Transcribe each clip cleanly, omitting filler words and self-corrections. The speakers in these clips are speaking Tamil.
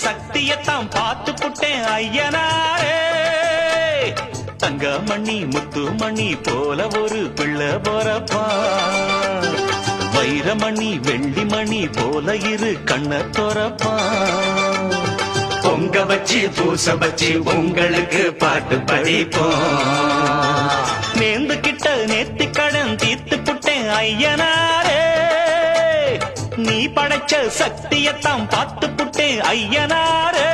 சக்தியத்தான் பார்த்து புட்டேன் ஐயனாரே. தங்கமணி முத்துமணி போல ஒரு பிள்ளை போறப்பா, வைரமணி வெள்ளிமணி போல இரு கண்ண தோறப்பா. பொங்க வச்சு பூச வச்சு உங்களுக்கு பாட்டு படிப்போம். நேர்ந்து கிட்ட நேர்த்தி கடன் தீர்த்து புட்டேன் ஐயனாரே. நீ படைச்ச சக்தியத்தான் பார்த்து புட்டேன் ஐயனாரே.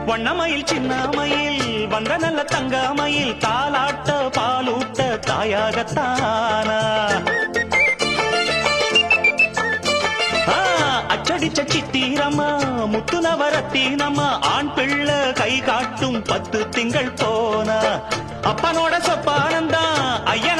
வண்ணமயில் சின்னமயில் வந்த நல்ல தங்கமயில் தாலாட்ட பாலூட்ட தாயாகத்தானா. அச்சடிச்ச சித்திரம்மா முத்து நவரத்தினம்மா ஆண் பிள்ளை கை காட்டும் 10 திங்கள் போனா. அப்பனோட சொப்பானந்தான் ஐயன்